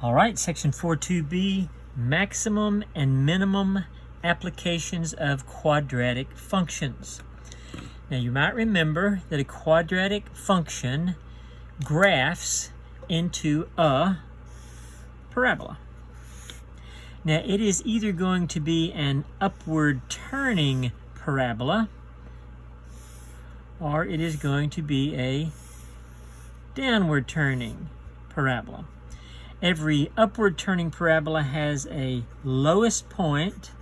All right, section 4.2b, maximum and minimum applications of quadratic functions. Now you might remember that a quadratic function graphs into a parabola. Now it is either going to be an upward turning parabola or it is going to be a downward turning parabola. Every upward turning parabola has a lowest point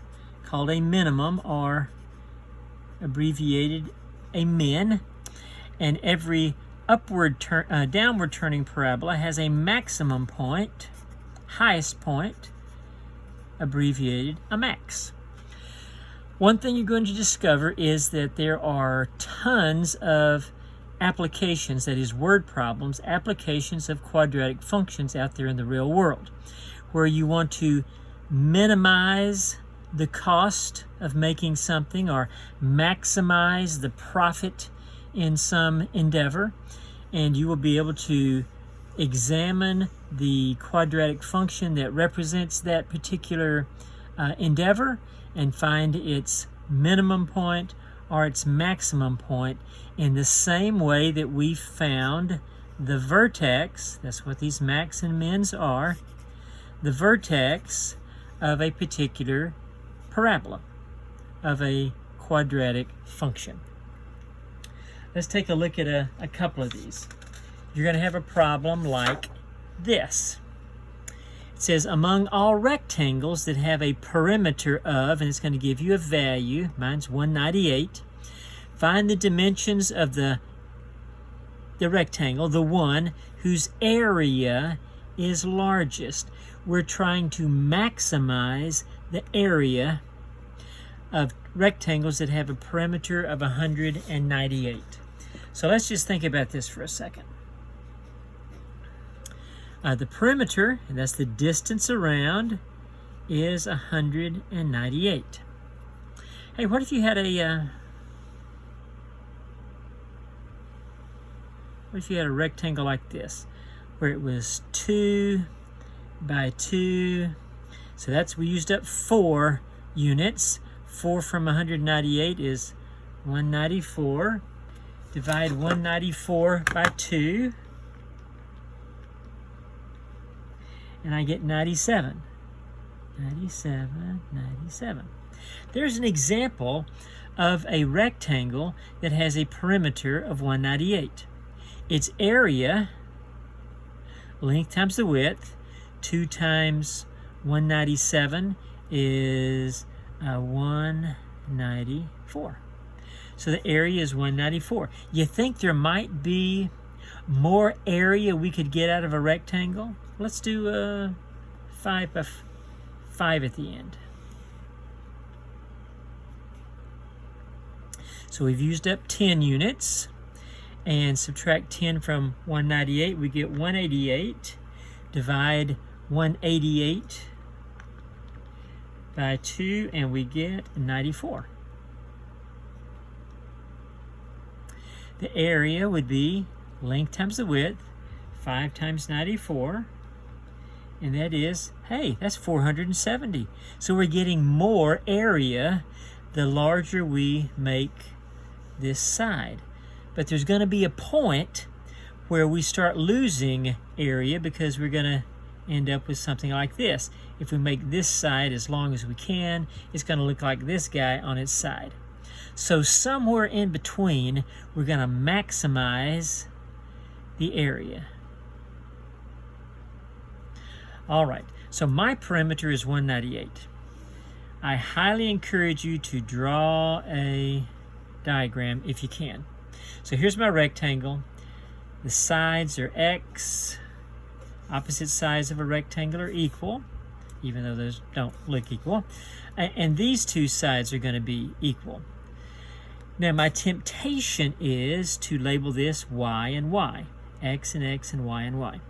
called a minimum, or abbreviated a min, and every downward turning parabola has a maximum point, highest point, abbreviated a max. One thing you're going to discover is that there are tons of applications, that is word problems, applications of quadratic functions out there in the real world, where you want to minimize the cost of making something or maximize the profit in some endeavor, and you will be able to examine the quadratic function that represents that particular endeavor and find its minimum point or its maximum point in the same way that we found the vertex, that's what these max and mins are, the vertex of a particular parabola, of a quadratic function. Let's take a look at a couple of these. You're going to have a problem like this. It says, among all rectangles that have a perimeter of, and it's going to give you a value, mine's 198, find the dimensions of the rectangle, the one whose area is largest. We're trying to maximize the area of rectangles that have a perimeter of 198. So let's just think about this for a second. The perimeter, and that's the distance around, is 198. Hey, what if you had a rectangle like this, where it was 2 by 2? So we used up 4 units. 4 from 198 is 194. Divide 194 by 2. And I get 97. 97, 97. There's an example of a rectangle that has a perimeter of 198. Its area, length times the width, 2 times 197 is 194. So the area is 194. You think there might be more area we could get out of a rectangle? Let's do 5 by 5 at the end. So we've used up 10 units, and subtract 10 from 198, we get 188. Divide 188 by 2, and we get 94. The area would be length times the width, 5 times 94, and that is, hey, that's 470. So we're getting more area the larger we make this side. But there's going to be a point where we start losing area because we're going to end up with something like this. If we make this side as long as we can, it's going to look like this guy on its side. So somewhere in between, we're going to maximize the area. All right, so my perimeter is 198. I highly encourage you to draw a diagram if you can. So here's my rectangle. The sides are x. Opposite sides of a rectangle are equal, even though those don't look equal. And these two sides are going to be equal. Now my temptation is to label this y and y. X and X and Y and Y.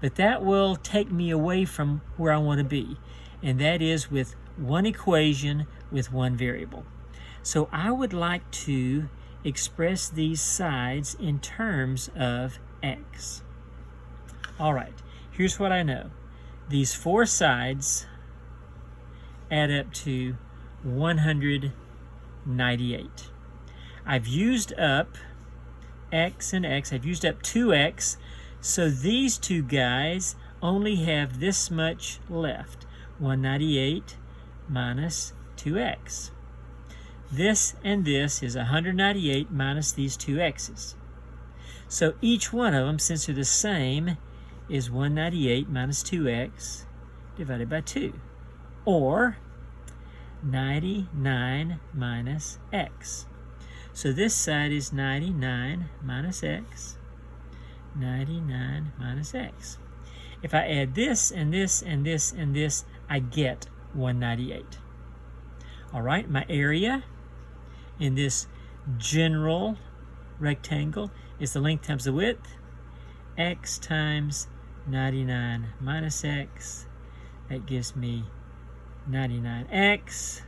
But that will take me away from where I want to be, and that is with one equation with one variable. So I would like to express these sides in terms of X. All right, here's what I know. these four sides add up to 198. I've used up x and x. I've used up 2x, so these two guys only have this much left. 198 minus 2x. This and this is 198 minus these two x's. So each one of them, since they're the same, is 198 minus 2x divided by 2, or 99 minus x. So this side is 99 minus x, 99 minus x. If I add this and this and this and this, I get 198. All right, my area in this general rectangle is the length times the width. X times 99 minus x. That gives me 99x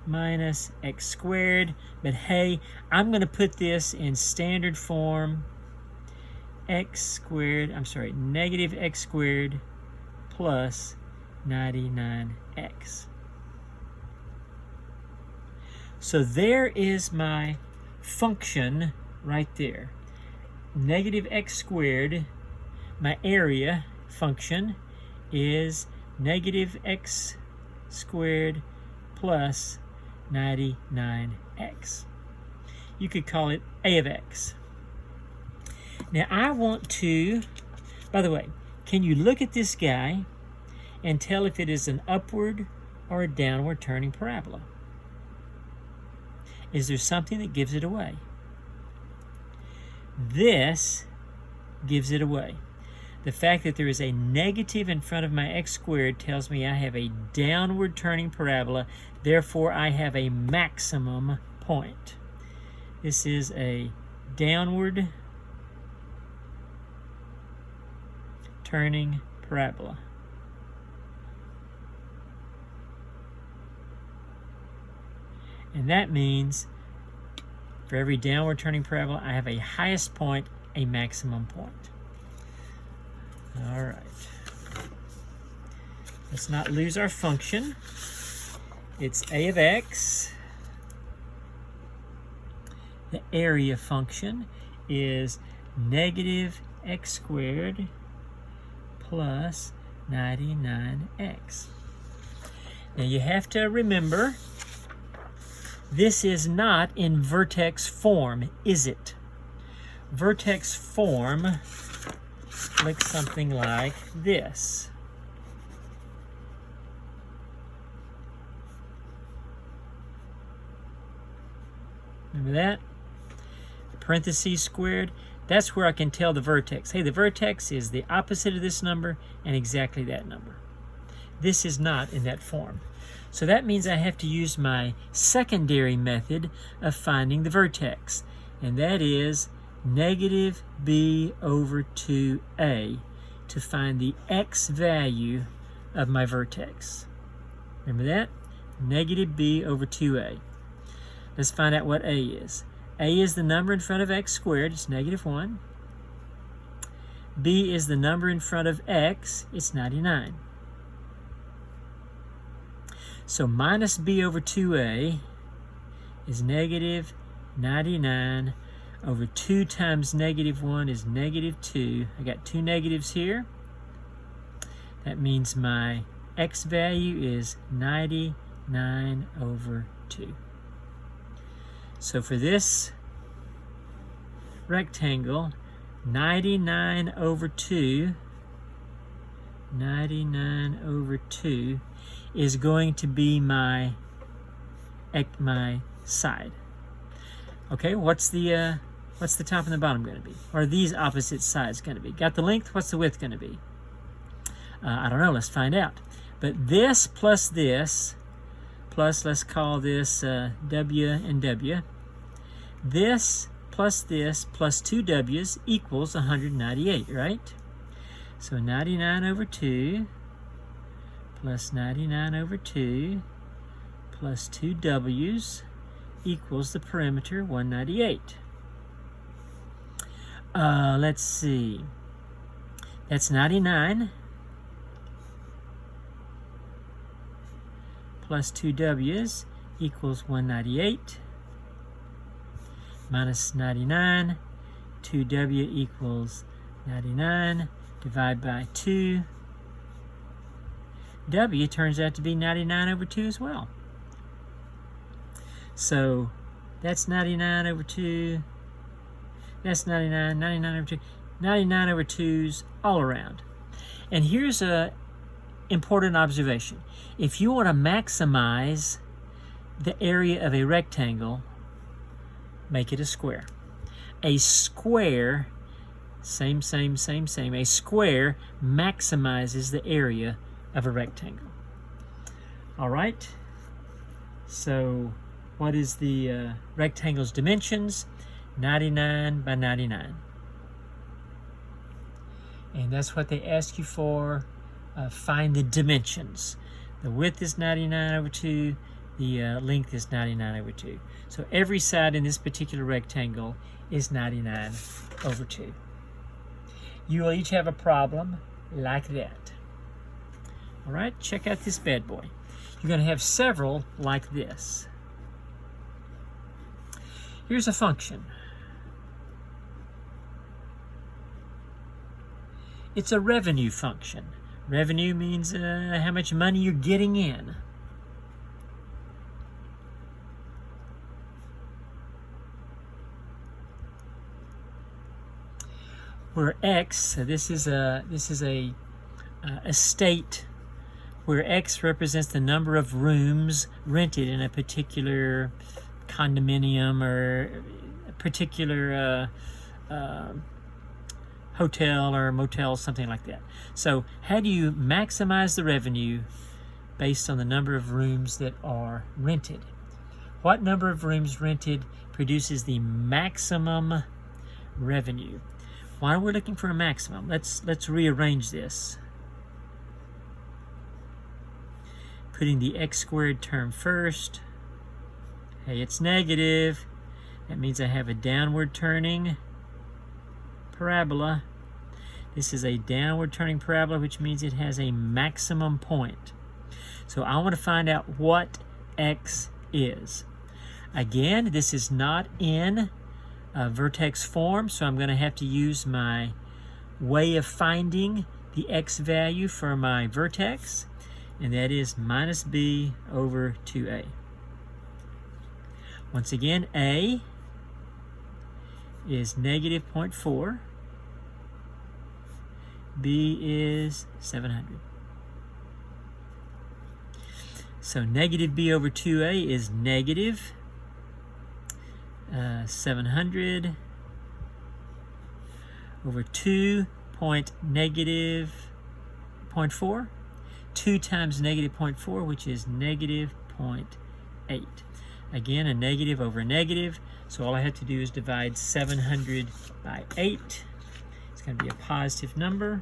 minus x squared. But hey, I'm going to put this in standard form. Negative x squared plus 99x. So there is my function right there. Negative x squared, my area function is negative x squared plus 99x. You could call it a of x. Now I want to, by the way, can you look at this guy and tell if it is an upward or a downward turning parabola? Is there something that gives it away? This gives it away. The fact that there is a negative in front of my x squared tells me I have a downward turning parabola, therefore I have a maximum point. This is a downward turning parabola. And that means for every downward turning parabola, I have a highest point, a maximum point. All right. Let's not lose our function. It's a of x. The area function is negative x squared plus 99x. Now you have to remember, this is not in vertex form, is it? Vertex form looks something like this. Remember that? Parentheses squared. That's where I can tell the vertex. Hey, the vertex is the opposite of this number and exactly that number. This is not in that form. So that means I have to use my secondary method of finding the vertex, and that is negative b over 2a to find the x value of my vertex. Remember that? Negative b over 2a. Let's find out what a is. A is the number in front of x squared, it's negative 1. B is the number in front of x, it's 99. So minus b over 2a is negative 99 over 2 times negative 1 is negative 2. I got two negatives here. That means my x value is 99 over 2. So for this rectangle, 99 over 2 is going to be my side. Okay, what's the top and the bottom going to be? Or are these opposite sides going to be? Got the length, what's the width going to be? I don't know, let's find out. But this, plus let's call this W and W. This plus 2 W's equals 198, right? So 99 over 2 plus 99 over 2 plus 2 W's equals the perimeter 198. Let's see. That's 99 plus 2w's equals 198. Minus 99, 2w equals 99. Divide by 2. W turns out to be 99 over 2 as well. So that's 99 over 2. That's 99, 99 over 2. 99 over 2's all around. And here's an important observation. If you want to maximize the area of a rectangle, make it a square. A square, same. A square maximizes the area of a rectangle. All right. So what is the rectangle's dimensions? 99 by 99. And that's what they ask you for. Find the dimensions. The width is 99 over 2. The length is 99 over 2. So every side in this particular rectangle is 99 over 2. You will each have a problem like that. All right, check out this bad boy. You're going to have several like this. Here's a function. It's a revenue function. Revenue means how much money you're getting in. Where x, so this is a state where x represents the number of rooms rented in a particular condominium or a particular hotel or motel, something like that. So how do you maximize the revenue based on the number of rooms that are rented? What number of rooms rented produces the maximum revenue? Why are we looking for a maximum? Let's rearrange this. Putting the x squared term first. Hey, it's negative. That means I have a downward turning parabola. This is a downward turning parabola, which means it has a maximum point. So I want to find out what x is. Again, this is not in vertex form, so I'm going to have to use my way of finding the x value for my vertex, and that is minus b over 2a. Once again, a is negative 0.4. B is 700. So negative b over 2a is negative 700 over 2 point negative 0.4. 2 times negative 0.4, which is negative 0.8. Again, a negative over a negative. So all I have to do is divide 700 by 8. It's going to be a positive number.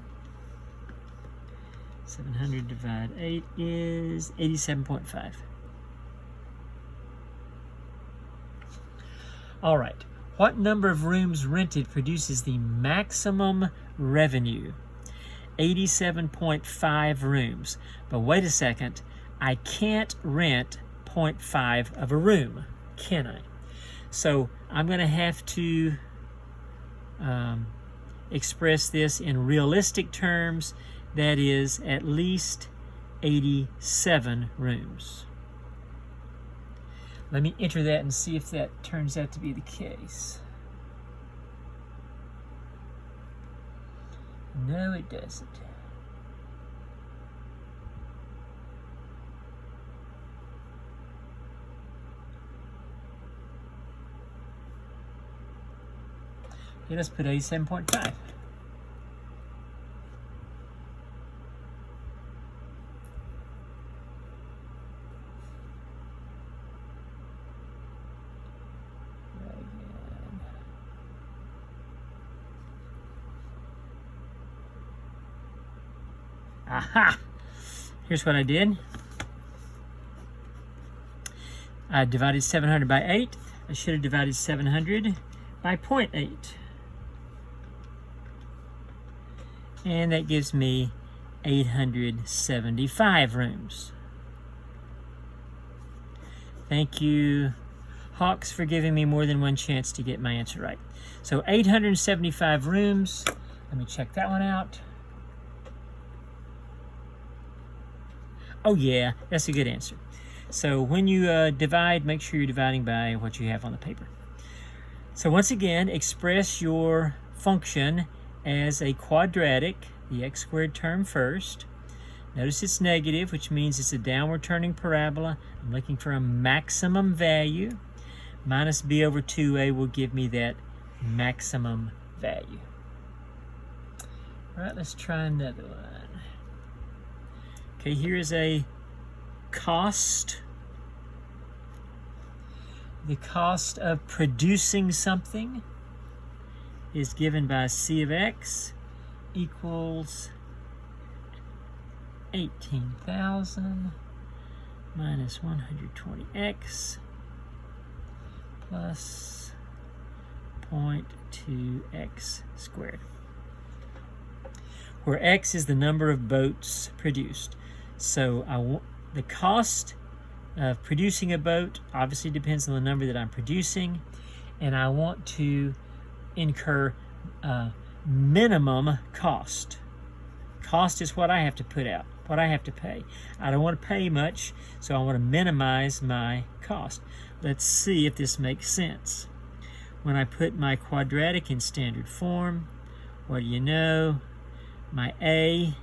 700 divided 8 is 87.5. All right. What number of rooms rented produces the maximum revenue? 87.5 rooms. But wait a second. I can't rent 0.5 of a room, can I? So I'm going to have to express this in realistic terms. That is at least 87 rooms. Let me enter that and see if that turns out to be the case. No, it doesn't. Okay, let's put 87.5. Aha! Here's what I did. I divided 700 by 8. I should have divided 700 by 0.8. And that gives me 875 rooms. Thank you, Hawks, for giving me more than one chance to get my answer right. So 875 rooms. Let me check that one out. Oh yeah, that's a good answer. So when you divide, make sure you're dividing by what you have on the paper. So once again, express your function as a quadratic, the x squared term first. Notice it's negative, which means it's a downward turning parabola. I'm looking for a maximum value. Minus b over 2a will give me that maximum value. All right, let's try another one. Okay, here is a cost. The cost of producing something is given by c of x equals 18,000 minus 120x plus 0.2x squared, where x is the number of boats produced. So the cost of producing a boat obviously depends on the number that I'm producing, and I want to incur minimum cost. Cost is what I have to put out, what I have to pay. I don't want to pay much, so I want to minimize my cost. Let's see if this makes sense. When I put my quadratic in standard form, what do you know? My a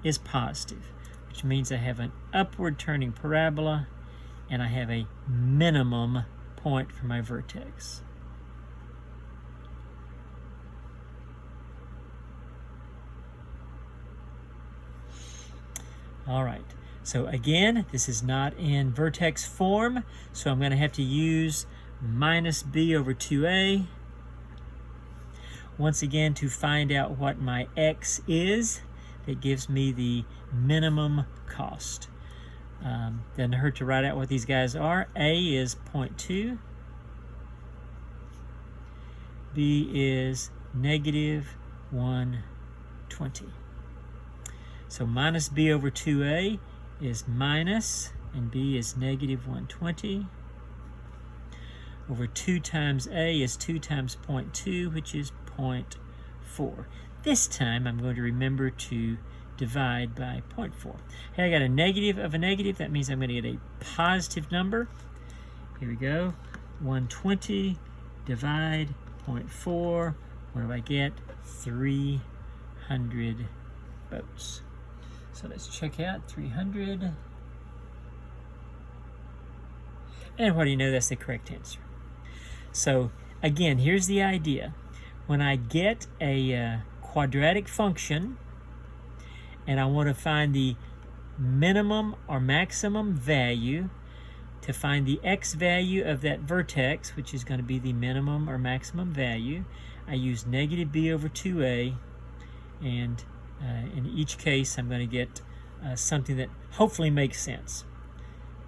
is positive, which means I have an upward turning parabola and I have a minimum point for my vertex. All right, so again, this is not in vertex form, so I'm going to have to use minus b over 2a. Once again, to find out what my x is, that gives me the minimum cost. Doesn't hurt to write out what these guys are. A is 0.2. B is negative 120. So minus b over 2a is minus, and b is negative 120. Over 2 times a is 2 times 0.2, which is 0.4. This time I'm going to remember to divide by 0.4. Hey, I got a negative of a negative. That means I'm going to get a positive number. Here we go. 120 divide 0.4. What do I get? 300 boats. So let's check out 300. And what do you know? That's the correct answer. So again, here's the idea. When I get a quadratic function and I want to find the minimum or maximum value, to find the x value of that vertex, which is going to be the minimum or maximum value, I use negative b over 2a, and in each case I'm going to get something that hopefully makes sense.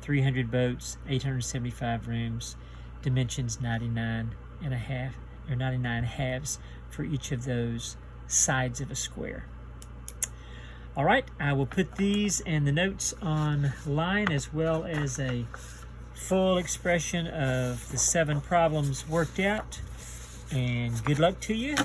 300 boats, 875 rooms, dimensions 99 and a half, or 99 halves for each of those sides of a square. All right, I will put these and the notes online, as well as a full expression of the 7 problems worked out. And good luck to you.